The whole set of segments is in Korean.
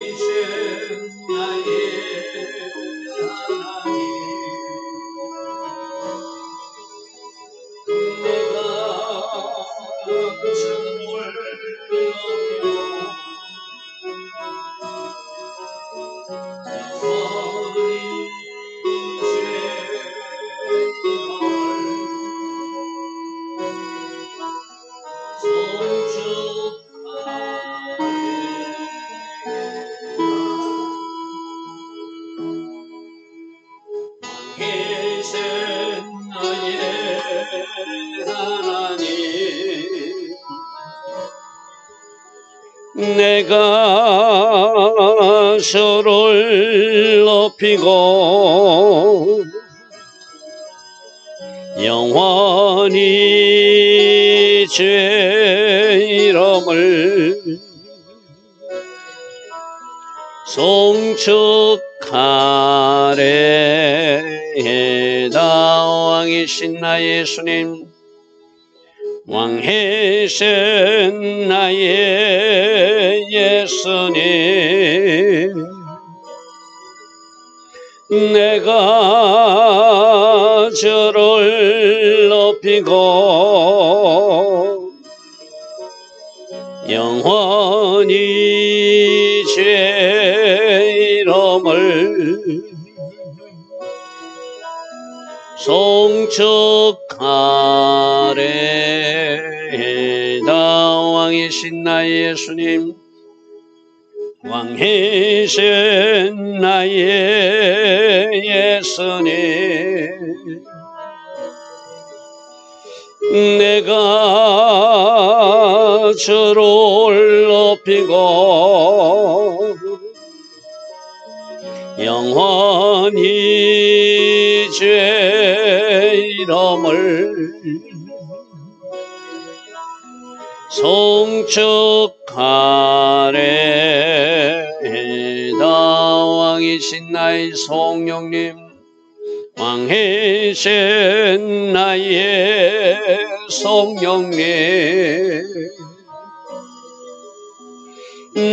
이제 나의 하나님, 내가 주를 높이고 영원히 계신 나의 하나님, 내가 주를 높이고 영원히 주의 이름을 송축하래다. 왕이신 나의 예수님, 왕이신 나의 예수님, 내가 주를 높이고 영원히 주의 이름을 송축하래다. 왕이신 나의 예수님, 왕이신 나의 예수님, 내가 주를 높이고 영원히 주의 이름을 송축하래다. 왕이신 나의 성령님, 왕이신 나의 성령님,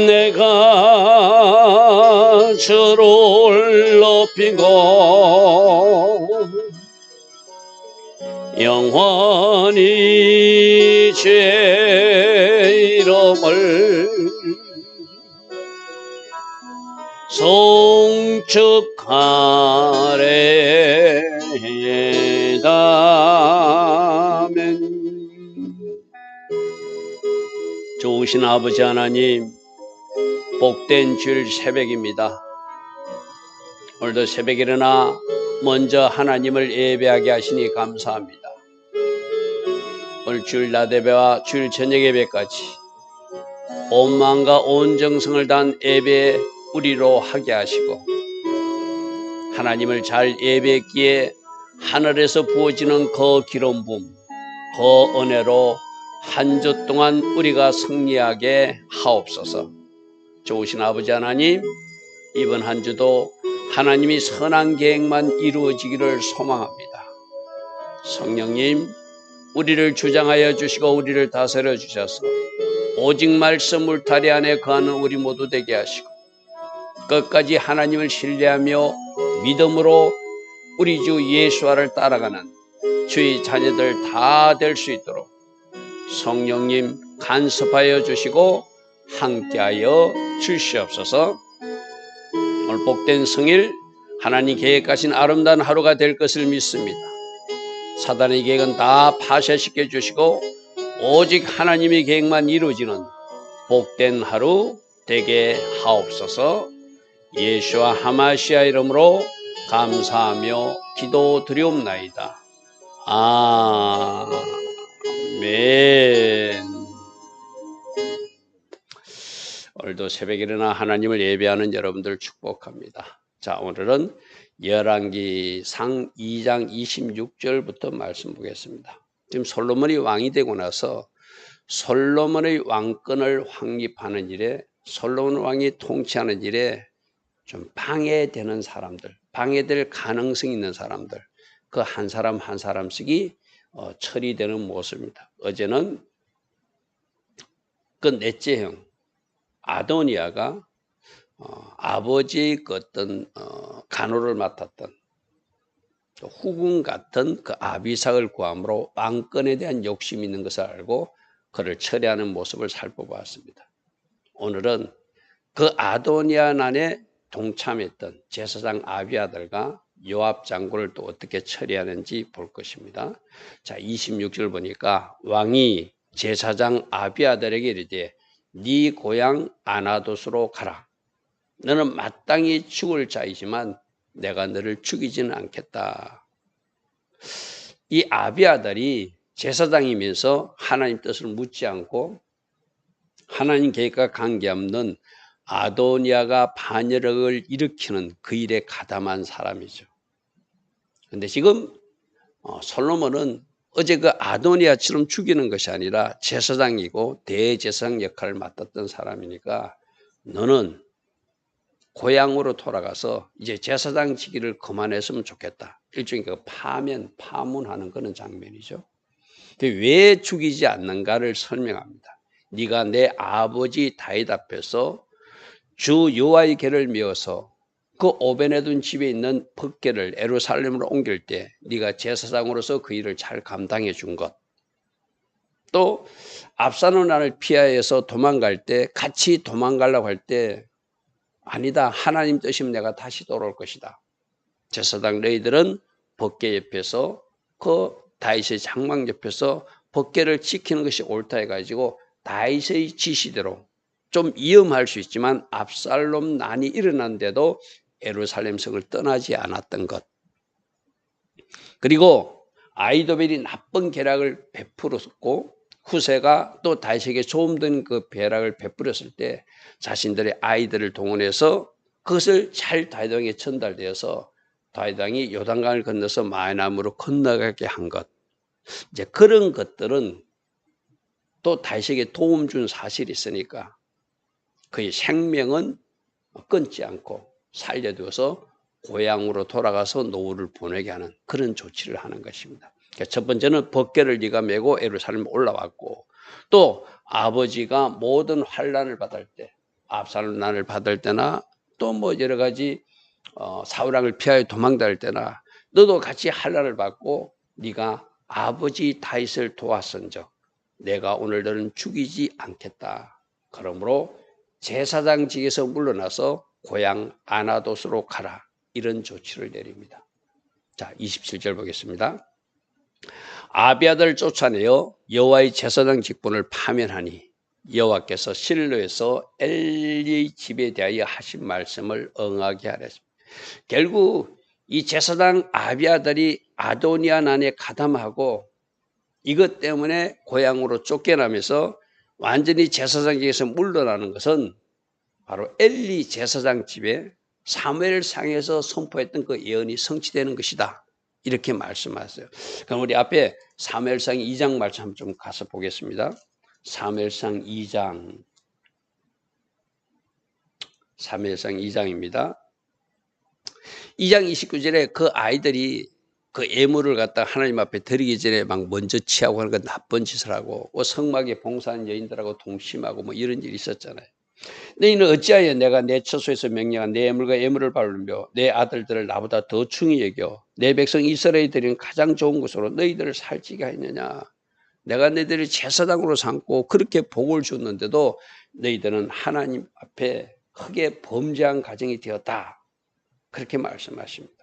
내가 주를 높이고 영원히 주의 이름을 송축하래다. 아멘. 좋으신 아버지 하나님, 복된 주일 새벽입니다. 오늘도 새벽에 일어나 먼저 하나님을 예배하게 하시니 감사합니다. 오늘 주일 낮 예배와 주일 저녁 예배까지 온 마음과 온 정성을 다한 예배 우리로 하게 하시고, 하나님을 잘 예배했기에 하늘에서 부어지는 그 기름 부음, 그 은혜로 한 주 동안 우리가 승리하게 하옵소서. 좋으신 아버지 하나님, 이번 한 주도 하나님이 선한 계획만 이루어지기를 소망합니다. 성령님, 우리를 주장하여 주시고 우리를 다스려 주셔서 오직 말씀 울타리 안에 거하는 우리 모두 되게 하시고, 끝까지 하나님을 신뢰하며 믿음으로 우리 주 예수와를 따라가는 주의 자녀들 다 될 수 있도록 성령님 간섭하여 주시고 함께하여 주시옵소서. 오늘 복된 성일, 하나님 계획하신 아름다운 하루가 될 것을 믿습니다. 사단의 계획은 다 파쇄시켜 주시고 오직 하나님의 계획만 이루어지는 복된 하루 되게 하옵소서. 예수와 하마시아 이름으로 감사하며 기도드리옵나이다. 아멘. 오늘도 새벽에 일어나 하나님을 예배하는 여러분들 축복합니다. 자, 오늘은 열왕기상 2장 26절부터 말씀 보겠습니다. 지금 솔로몬이 왕이 되고 나서 솔로몬의 왕권을 확립하는 일에, 솔로몬 왕이 통치하는 일에 좀 방해되는 사람들, 방해될 가능성이 있는 사람들, 그 한 사람 한 사람씩이 처리되는 모습입니다. 어제는 그 넷째 형 아도니아가 아버지의 그 어떤 간호를 맡았던 후궁 같은 그 아비삭을 구함으로 왕권에 대한 욕심이 있는 것을 알고 그를 처리하는 모습을 살펴보았습니다. 오늘은 그 아도니아난에 동참했던 제사장 아비아들과 요압 장군을 또 어떻게 처리하는지 볼 것입니다. 자, 26절 보니까 왕이 제사장 아비아들에게 이르되 네 고향 아나돗으로 가라. 너는 마땅히 죽을 자이지만 내가 너를 죽이지는 않겠다. 이 아비아들이 제사장이면서 하나님 뜻을 묻지 않고 하나님 계획과 관계없는 아도니아가 반역을 일으키는 그 일에 가담한 사람이죠. 그런데 지금 솔로몬은 어제 그 아도니아처럼 죽이는 것이 아니라 제사장이고 대제사장 역할을 맡았던 사람이니까 너는 고향으로 돌아가서 이제 제사장 직위를 그만했으면 좋겠다. 일종의 그 파문하는 그런 장면이죠. 왜 죽이지 않는가를 설명합니다. 네가 내 아버지 다윗 앞에서 주 여호와의 궤를 메어서 그 오벤에돔 집에 있는 법궤를 예루살렘으로 옮길 때 네가 제사장으로서 그 일을 잘 감당해 준 것. 또 압살롬 나를 피하여서 도망갈 때 같이 도망가려고 할 때 아니다. 하나님 뜻이면 내가 다시 돌아올 것이다. 제사장 너희들은 법궤 옆에서 그 다윗의 장막 옆에서 법궤를 지키는 것이 옳다 해가지고 다윗의 지시대로 좀 위험할 수 있지만 압살롬 난이 일어난데도 예루살렘 성을 떠나지 않았던 것. 그리고 아이도벨이 나쁜 계략을 베풀었고 후세가 또 다윗에게 소음된 그 계략을 베풀었을 때 자신들의 아이들을 동원해서 그것을 잘 다윗 왕에게 전달되어서 다윗 왕이 요단강을 건너서 마이남으로 건너가게 한 것. 이제 그런 것들은 또 다윗에게 도움 준 사실이 있으니까 그의 생명은 끊지 않고 살려두어서 고향으로 돌아가서 노후를 보내게 하는 그런 조치를 하는 것입니다. 그러니까 첫 번째는 법궤를 네가 메고 예루살렘에 올라왔고 또 아버지가 모든 환난을 받을 때 압살롬 난을 받을 때나 또 뭐 여러 가지 사울왕을 피하여 도망다닐 때나 너도 같이 환난을 받고 네가 아버지 다윗을 도왔은즉 내가 오늘 너는 죽이지 않겠다. 그러므로 제사장직에서 물러나서 고향 아나돗으로 가라. 이런 조치를 내립니다. 자, 27절 보겠습니다. 아비아들을 쫓아내어 여호와의 제사장 직분을 파면하니 여호와께서 실로에서 엘리의 집에 대하여 하신 말씀을 응하게 하랬습니다. 결국 이 제사장 아비아들이 아도니아 난에 가담하고 이것 때문에 고향으로 쫓겨나면서 완전히 제사장직에서 물러나는 것은 바로 엘리 제사장 집에 사무엘상에서 선포했던 그 예언이 성취되는 것이다. 이렇게 말씀하세요. 그럼 우리 앞에 사무엘상 2장 말씀 좀 가서 보겠습니다. 사무엘상 2장. 사무엘상 2장입니다. 2장 29절에 그 아이들이 그 예물을 갖다 하나님 앞에 드리기 전에 막 먼저 취하고 하는 건 나쁜 짓을 하고 성막에 봉사하는 여인들하고 동심하고 뭐 이런 일이 있었잖아요. 너희는 어찌하여 내가 내 처소에서 명령한 내 예물과 예물을 바르며 내 아들들을 나보다 더 충히 여겨 내 백성 이스라엘이 드리는 가장 좋은 것으로 너희들을 살찌게 하느냐. 내가 너희들을 제사장으로 삼고 그렇게 복을 줬는데도 너희들은 하나님 앞에 크게 범죄한 가정이 되었다. 그렇게 말씀하십니다.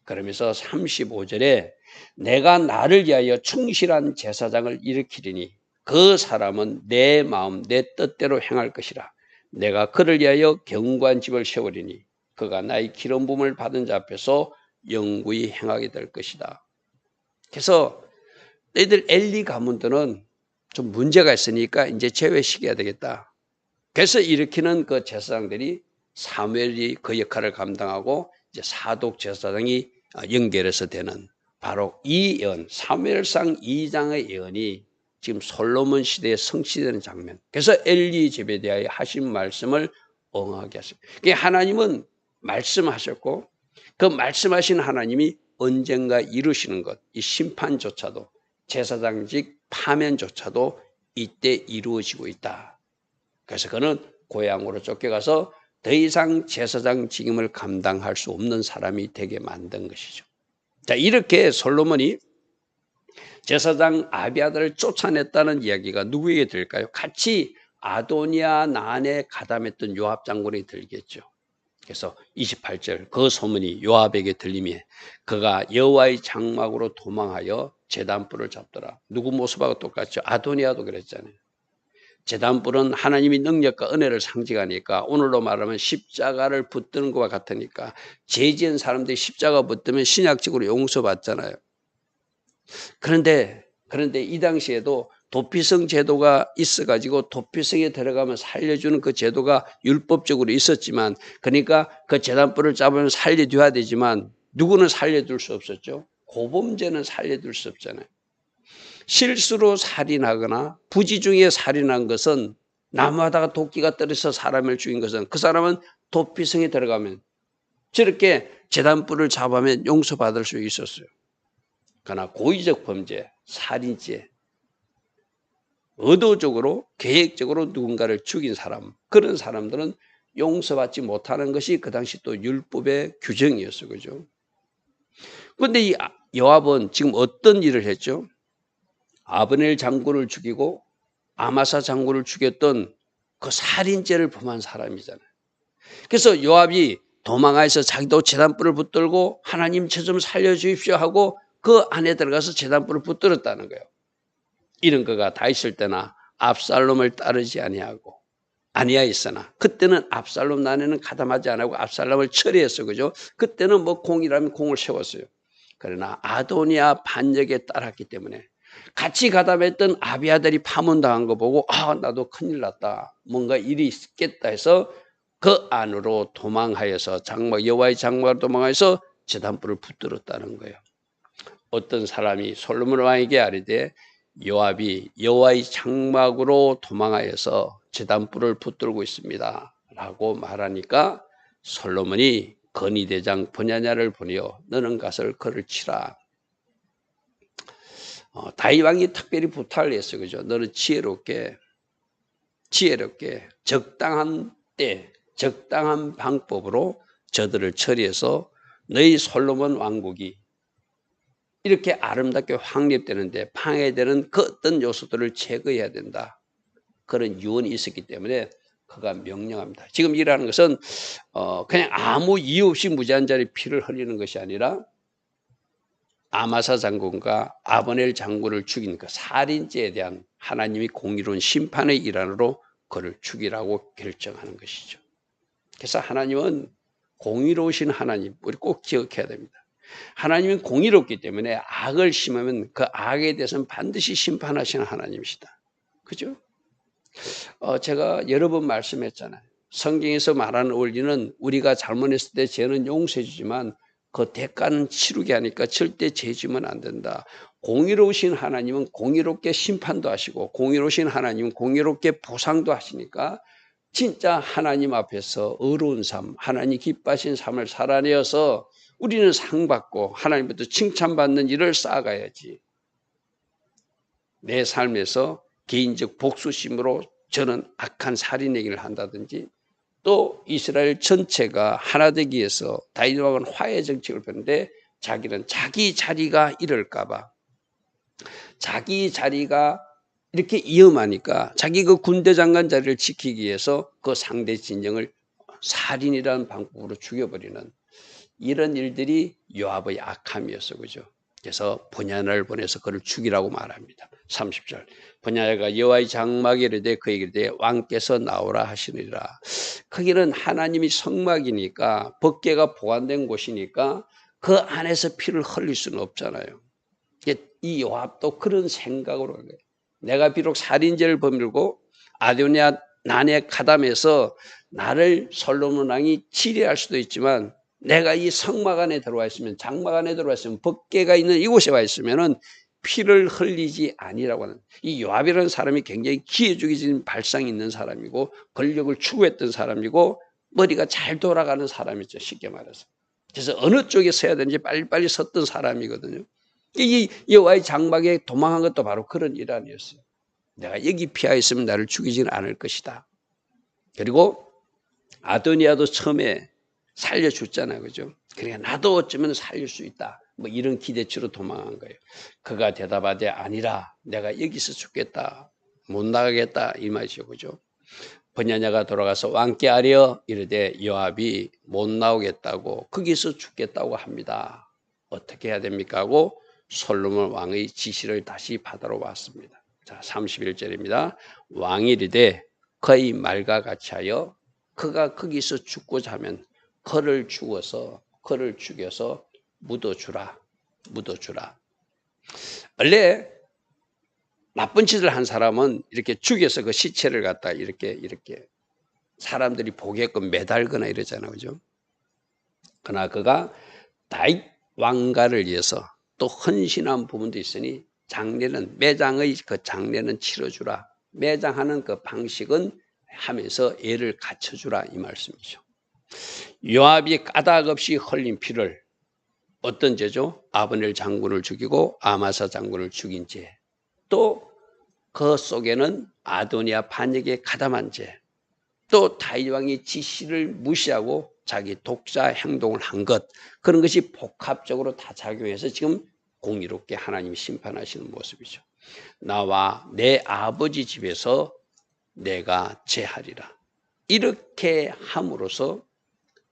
그러면서 35절에 내가 나를 위하여 충실한 제사장을 일으키리니 그 사람은 내 마음 내 뜻대로 행할 것이라. 내가 그를 위하여 견고한 집을 세우리니 그가 나의 기름 부음을 받은 자 앞에서 영구히 행하게 될 것이다. 그래서 너희들 엘리 가문들은 좀 문제가 있으니까 이제 제외시켜야 되겠다. 그래서 일으키는 그 제사장들이 사무엘이 그 역할을 감당하고 이제 사독 제사장이 연결해서 되는 바로 이 예언, 사무엘상 2장의 예언이 지금 솔로몬 시대에 성취되는 장면. 그래서 엘리 집에 대하여 하신 말씀을 응하게 하십니다. 하나님은 말씀하셨고 그 말씀하신 하나님이 언젠가 이루시는 것, 이 심판조차도 제사장직 파면조차도 이때 이루어지고 있다. 그래서 그는 고향으로 쫓겨가서 더 이상 제사장 직임을 감당할 수 없는 사람이 되게 만든 것이죠. 자, 이렇게 솔로몬이 제사장 아비아달을 쫓아냈다는 이야기가 누구에게 들까요? 같이 아도니아 난에 가담했던 요압 장군에게 들겠죠. 그래서 28절 그 소문이 요압에게 들리며 그가 여호와의 장막으로 도망하여 제단불을 잡더라. 누구 모습하고 똑같죠? 아도니아도 그랬잖아요. 제단불은 하나님의 능력과 은혜를 상징하니까 오늘로 말하면 십자가를 붙드는 것과 같으니까 죄 지은 사람들이 십자가 붙으면 신약적으로 용서받잖아요. 그런데 이 당시에도 도피성 제도가 있어가지고 도피성에 들어가면 살려주는 그 제도가 율법적으로 있었지만, 그러니까 그 제단불을 잡으면 살려줘야 되지만 누구는 살려둘 수 없었죠. 고범죄는 살려둘 수 없잖아요. 실수로 살인하거나 부지 중에 살인한 것은, 나무하다가 도끼가 떨어져서 사람을 죽인 것은 그 사람은 도피성에 들어가면 저렇게 제단불을 잡으면 용서받을 수 있었어요. 그러나 고의적 범죄, 살인죄, 의도적으로 계획적으로 누군가를 죽인 사람, 그런 사람들은 용서받지 못하는 것이 그 당시 또 율법의 규정이었어요. 그죠? 그런데 이 요압은 지금 어떤 일을 했죠? 아브넬 장군을 죽이고 아마사 장군을 죽였던 그 살인죄를 범한 사람이잖아요. 그래서 요압이 도망하여서 자기도 제단불을 붙들고 하나님 저 좀 살려주십시오 하고 그 안에 들어가서 제단불을 붙들었다는 거예요. 이런 거가 다 있을 때나 압살롬을 따르지 아니하였으나 그때는 압살롬 난에는 가담하지 않고 압살롬을 처리했어. 그죠? 그때는 뭐 공이라면 공을 세웠어요. 그러나 아도니아 반역에 따랐기 때문에 같이 가담했던 아비아들이 파문당한 거 보고 나도 큰일 났다. 뭔가 일이 있겠다 해서 그 안으로 도망하여서 여호와의 장막으로 도망하여서 제단불을 붙들었다는 거예요. 어떤 사람이 솔로몬 왕에게 아뢰되 요압이 여호와의 장막으로 도망하여서 제단불을 붙들고 있습니다 라고 말하니까 솔로몬이 건의대장 브냐냐를 보내어 너는 가서 그를 치라. 다윗 왕이 특별히 부탁을 했어요. 그죠? 너는 지혜롭게 적당한 때 적당한 방법으로 저들을 처리해서 너희 솔로몬 왕국이 이렇게 아름답게 확립되는데 방해되는 그 어떤 요소들을 제거해야 된다. 그런 유언이 있었기 때문에 그가 명령합니다. 지금 일하는 것은 그냥 아무 이유 없이 무제한자리 피를 흘리는 것이 아니라 아마사 장군과 아브넬 장군을 죽인 그 살인죄에 대한 하나님이 공의로운 심판의 일환으로 그를 죽이라고 결정하는 것이죠. 그래서 하나님은 공의로우신 하나님, 우리 꼭 기억해야 됩니다. 하나님은 공의롭기 때문에 악을 심으면 그 악에 대해서는 반드시 심판하시는 하나님이시다. 그죠? 제가 여러 번 말씀했잖아요. 성경에서 말하는 원리는 우리가 잘못했을 때 죄는 용서해 주지만 그 대가는 치르게 하니까 절대 죄 지으면 안 된다. 공의로우신 하나님은 공의롭게 심판도 하시고 공의로우신 하나님은 공의롭게 보상도 하시니까 진짜 하나님 앞에서 의로운 삶, 하나님 기뻐하신 삶을 살아내어서 우리는 상 받고 하나님부터 칭찬받는 일을 쌓아가야지. 내 삶에서 개인적 복수심으로 저는 악한 살인 얘기를 한다든지 또 이스라엘 전체가 하나 되기 위해서 다윗 왕은 화해 정책을 폈는데 자기는 자기 자리가 이럴까 봐 자기 자리가 이렇게 위험하니까 자기 그 군대 장관 자리를 지키기 위해서 그 상대 진영을 살인이라는 방법으로 죽여버리는 이런 일들이 요압의 악함이었어. 그죠? 그래서 분야를 보내서 그를 죽이라고 말합니다. 30절. 분야가 여호와의 장막에 이르되 그에게 이르되 왕께서 나오라 하시니라. 거기는 하나님이 성막이니까 법궤가 보관된 곳이니까 그 안에서 피를 흘릴 수는 없잖아요. 이 요압도 그런 생각으로 한 거예요. 내가 비록 살인죄를 범하고 아도니아 난에 가담해서 나를 솔로몬 왕이 치리할 수도 있지만 내가 이 성막 안에 들어와 있으면 장막 안에 들어와 있으면 법궤가 있는 이곳에 와 있으면은 피를 흘리지 아니라고 하는 이 요압이라는 사람이 굉장히 기회주의적인 발상이 있는 사람이고 권력을 추구했던 사람이고 머리가 잘 돌아가는 사람이죠. 쉽게 말해서. 그래서 어느 쪽에 서야 되는지 빨리빨리 섰던 사람이거든요. 이 여호와의 장막에 도망한 것도 바로 그런 일환이었어요. 내가 여기 피하였으면 나를 죽이지는 않을 것이다. 그리고 아도니아도 처음에 살려줬잖아요. 그죠? 그러니까 나도 어쩌면 살릴 수 있다. 뭐 이런 기대치로 도망한 거예요. 그가 대답하되 아니라 내가 여기서 죽겠다. 못 나가겠다. 이 말이죠. 그죠? 번야냐가 돌아가서 왕께 아뢰어 이르되 요압이 못 나오겠다고 거기서 죽겠다고 합니다. 어떻게 해야 됩니까? 하고 솔로몬 왕의 지시를 다시 받으러 왔습니다. 자, 31절입니다. 왕이 이르되 그의 말과 같이 하여 그가 거기서 죽고자 하면 그를 죽여서 묻어주라. 원래 나쁜 짓을 한 사람은 이렇게 죽여서 그 시체를 갖다 이렇게 사람들이 보게끔 매달거나 이러잖아요. 그죠? 그러나 그가 다윗 왕가를 위해서 또 헌신한 부분도 있으니 매장의 그 장례는 치러주라. 매장하는 그 방식은 하면서 애를 갖춰주라 이 말씀이죠. 요압이 까닭 없이 흘린 피를 어떤 죄죠? 아브넬 장군을 죽이고 아마사 장군을 죽인 죄. 또 그 속에는 아도니아 반역에 가담한 죄. 또 다윗 왕의 지시를 무시하고 자기 독자 행동을 한 것. 그런 것이 복합적으로 다 작용해서 지금 공의롭게 하나님이 심판하시는 모습이죠. 나와 내 아버지 집에서 내가 제하리라. 이렇게 함으로써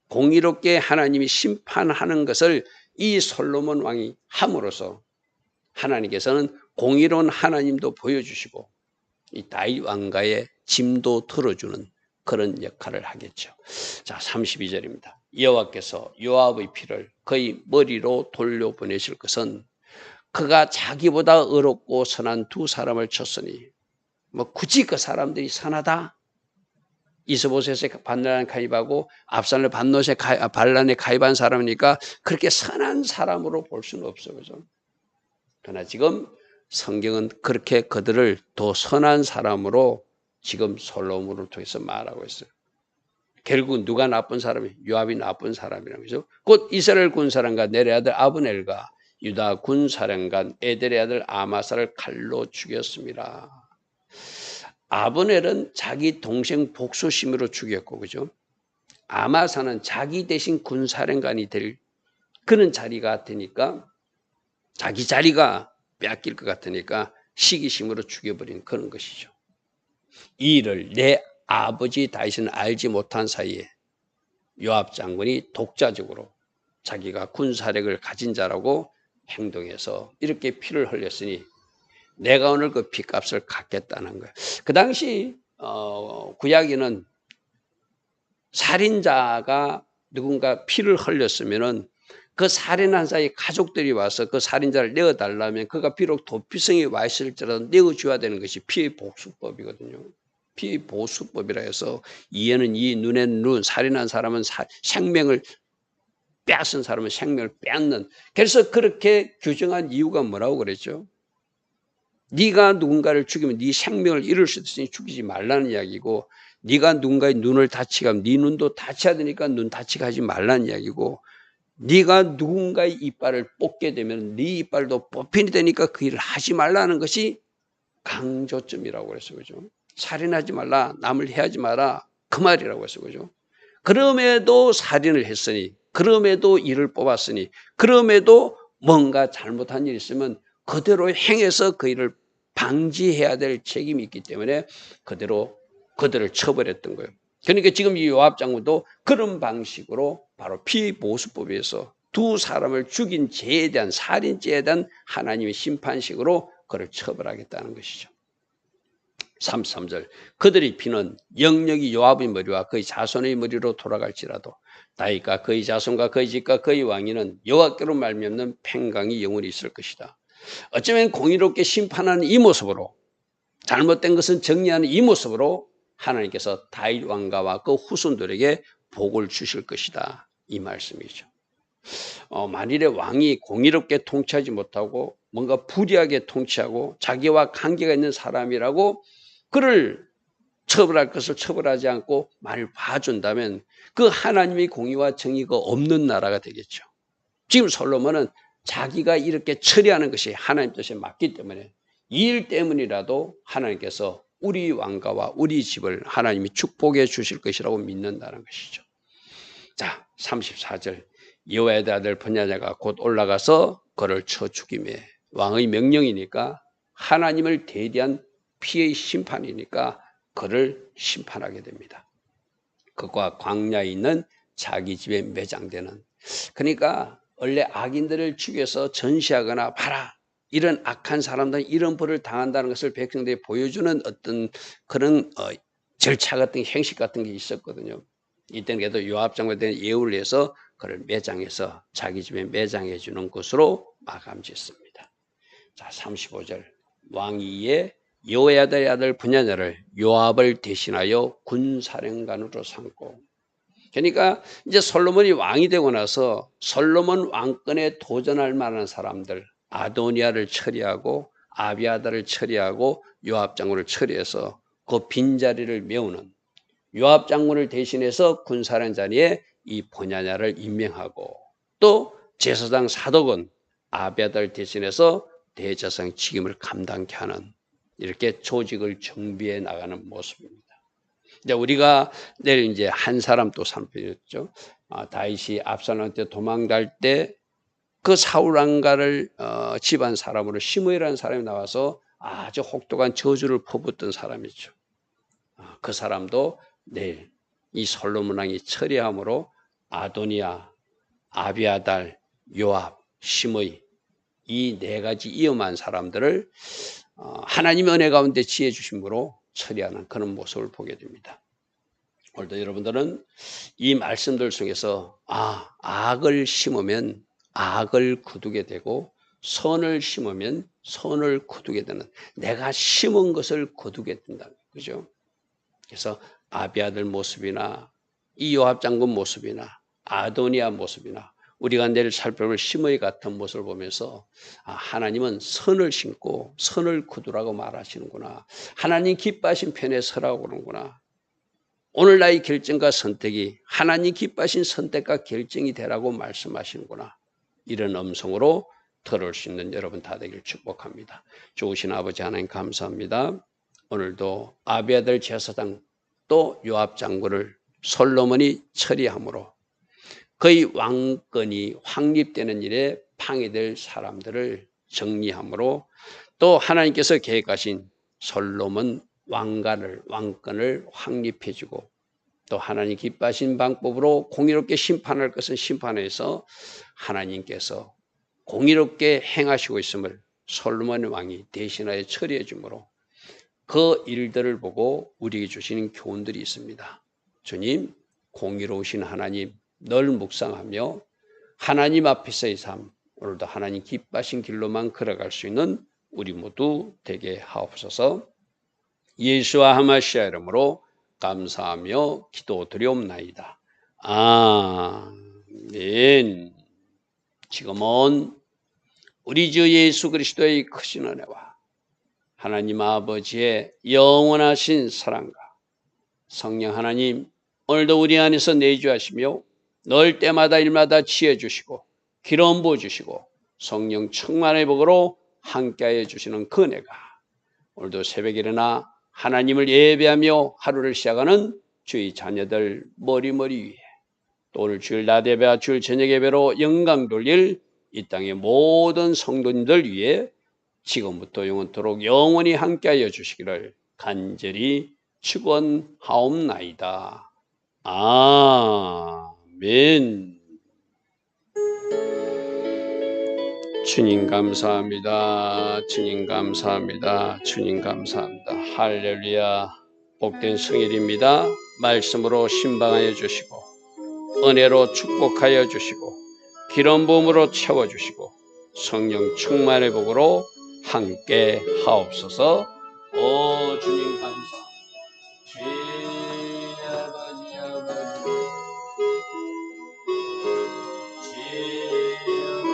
공의롭게 하나님이 심판하는 것을 이 솔로몬 왕이 함으로써 하나님께서는 공의로운 하나님도 보여주시고 이 다윗 왕가의 짐도 들어주는 그런 역할을 하겠죠. 자, 32절입니다. 여호와께서 요압의 피를 그의 머리로 돌려보내실 것은 그가 자기보다 의롭고 선한 두 사람을 쳤으니 뭐 굳이 그 사람들이 선하다? 이스보셋에 반란에 가입하고 압살을 반란에 가입한 사람이니까 그렇게 선한 사람으로 볼 수는 없어. 그죠? 그러나 지금 성경은 그렇게 그들을 더 선한 사람으로 지금 솔로몬을 통해서 말하고 있어요. 결국 누가 나쁜 사람이? 요압이 나쁜 사람이라는 거죠. 곧 이스라엘 군사령관 넬의 아들 아브넬과 유다 군사령관 에델의 아들 아마사를 칼로 죽였습니다. 아브넬은 자기 동생 복수심으로 죽였고, 그죠? 아마사는 자기 대신 군사령관이 될 그런 자리가 되니까 자기 자리가 뺏길 것 같으니까 시기심으로 죽여버린 그런 것이죠. 이 일을 내 아버지 다윗은 알지 못한 사이에 요압 장군이 독자적으로 자기가 군사력을 가진 자라고 행동해서 이렇게 피를 흘렸으니 내가 오늘 그 피값을 갚겠다는 거예요. 그 당시 구약에는 살인자가 누군가 피를 흘렸으면은 그 살인한 사이 가족들이 와서 그 살인자를 내어달라면 그가 비록 도피성에 와 있을지라도 내어줘야 되는 것이 피해 복수법이거든요. 피해 보수법이라 해서 이에는 이, 눈에는 눈, 살인한 사람은 생명을 빼앗은 사람은 생명을 빼앗는. 그래서 그렇게 규정한 이유가 뭐라고 그랬죠? 네가 누군가를 죽이면 네 생명을 잃을 수도 있으니 죽이지 말라는 이야기고, 네가 누군가의 눈을 다치게 하면 네 눈도 다쳐야 되니까 눈 다치게 하지 말라는 이야기고, 네가 누군가의 이빨을 뽑게 되면 네 이빨도 뽑히게 되니까 그 일을 하지 말라는 것이 강조점이라고 그랬어요. 그죠? 살인하지 말라, 남을 해하지 마라, 그 말이라고 했어요. 그죠? 그럼에도 살인을 했으니, 그럼에도 이를 뽑았으니, 그럼에도 뭔가 잘못한 일이 있으면 그대로 행해서 그 일을 방지해야 될 책임이 있기 때문에 그대로 그들을 처벌했던 거예요. 그러니까 지금 이 요압 장군도 그런 방식으로 바로 피보수법에서 두 사람을 죽인 죄에 대한, 살인죄에 대한 하나님의 심판식으로 그를 처벌하겠다는 것이죠. 33절 그들의 피는 영역이 요압의 머리와 그의 자손의 머리로 돌아갈지라도 다윗과 그의 자손과 그의 집과 그의 왕위는 여호와께로 말미암는 평강이 영원히 있을 것이다. 어쩌면 공의롭게 심판하는 이 모습으로, 잘못된 것은 정리하는 이 모습으로 하나님께서 다윗 왕가와 그 후손들에게 복을 주실 것이다, 이 말씀이죠. 만일에 왕이 공의롭게 통치하지 못하고 뭔가 불의하게 통치하고 자기와 관계가 있는 사람이라고 그를 처벌할 것을 처벌하지 않고 말을 봐준다면 그 하나님의 공의와 정의가 없는 나라가 되겠죠. 지금 솔로몬은 자기가 이렇게 처리하는 것이 하나님 뜻에 맞기 때문에 이 일 때문이라도 하나님께서 우리 왕가와 우리 집을 하나님이 축복해 주실 것이라고 믿는다는 것이죠. 자, 34절. 여호야다의 아들 분야냐가 곧 올라가서 그를 쳐 죽이매. 왕의 명령이니까 하나님을 대리한 피의 심판이니까 그를 심판하게 됩니다. 그가 광야에 있는 자기 집에 매장되는, 그러니까 원래 악인들을 죽여서 전시하거나 봐라, 이런 악한 사람들은 이런 벌을 당한다는 것을 백성들이 보여주는 어떤 그런 절차 같은 행식 같은 게 있었거든요. 이때는 그래도 요압 장군에 대한 예우를 해서 그를 매장해서 자기 집에 매장해 주는 것으로 마감짓습니다. 자, 35절. 왕위에 여호야다의 아들 분야냐를 요압을 대신하여 군사령관으로 삼고, 그러니까 이제 솔로몬이 왕이 되고 나서 솔로몬 왕권에 도전할 만한 사람들, 아도니아를 처리하고 아비아다를 처리하고 요압 장군을 처리해서 그 빈자리를 메우는, 요압 장군을 대신해서 군사령 자리에 이 분야냐를 임명하고, 또 제사장 사독은 아비아다를 대신해서 대제사장 직임을 감당케 하는, 이렇게 조직을 정비해 나가는 모습입니다. 이제 우리가 내일 이제 한 사람 또 살펴봤죠. 다윗이 압살롬한테 도망갈 때 그 사울 왕가를 집안 사람으로 시므이라는 사람이 나와서 아주 혹독한 저주를 퍼붓던 사람이죠. 그 사람도 내일 이 솔로몬 왕이 처리함으로 아도니아, 아비아달, 요압, 시므이, 이 네 가지 위험한 사람들을 하나님의 은혜 가운데 지혜 주심으로 처리하는 그런 모습을 보게 됩니다. 오늘도 여러분들은 이 말씀들 속에서 악을 심으면 악을 거두게 되고 선을 심으면 선을 거두게 되는, 내가 심은 것을 거두게 된다. 그죠? 그래서 아비아들 모습이나 이 요압 장군 모습이나 아도니아 모습이나 우리가 내일 살펴볼 시므이 같은 모습을 보면서 하나님은 선을 심고 선을 거두라고 말하시는구나. 하나님 기뻐하신 편에 서라고 그러는구나. 오늘 나의 결정과 선택이 하나님 기뻐하신 선택과 결정이 되라고 말씀하시는구나. 이런 음성으로 들을 수 있는 여러분 다 되길 축복합니다. 좋으신 아버지 하나님 감사합니다. 오늘도 아비아들 제사장 또 요압 장군을 솔로몬이 처리함으로 그의 왕권이 확립되는 일에 방해될 사람들을 정리함으로, 또 하나님께서 계획하신 솔로몬 왕권을 확립해주고, 또 하나님 기뻐하신 방법으로 공의롭게 심판할 것은 심판해서 하나님께서 공의롭게 행하시고 있음을 솔로몬 왕이 대신하여 처리해 주므로 그 일들을 보고 우리에게 주시는 교훈들이 있습니다. 주님, 공의로우신 하나님 늘 묵상하며 하나님 앞에서의 삶, 오늘도 하나님 기뻐하신 길로만 걸어갈 수 있는 우리 모두 되게 하옵소서. 예수와 하마시아 이름으로 감사하며 기도드리옵나이다. 아멘. 지금은 우리 주 예수 그리스도의 크신 은혜와 하나님 아버지의 영원하신 사랑과 성령 하나님 오늘도 우리 안에서 내주하시며 늘 때마다 일마다 지혜 주시고 기름 부어 주시고 성령 충만의 복으로 함께하여 주시는 그 은혜가 오늘도 새벽에 일어나 하나님을 예배하며 하루를 시작하는 주의 자녀들 머리머리 위에, 또 오늘 주일 낮 예배와 주일 저녁 예배로 영광 돌릴 이 땅의 모든 성도님들 위에 지금부터 영원토록 영원히 함께하여 주시기를 간절히 축원하옵나이다. 아멘. 주님 감사합니다. 주님 감사합니다. 주님 감사합니다. 할렐루야. 복된 성일입니다. 말씀으로 신방하여 주시고 은혜로 축복하여 주시고 기름 부음으로 채워주시고 성령 충만의 복으로 함께 하옵소서. 오 주님 감사합니다.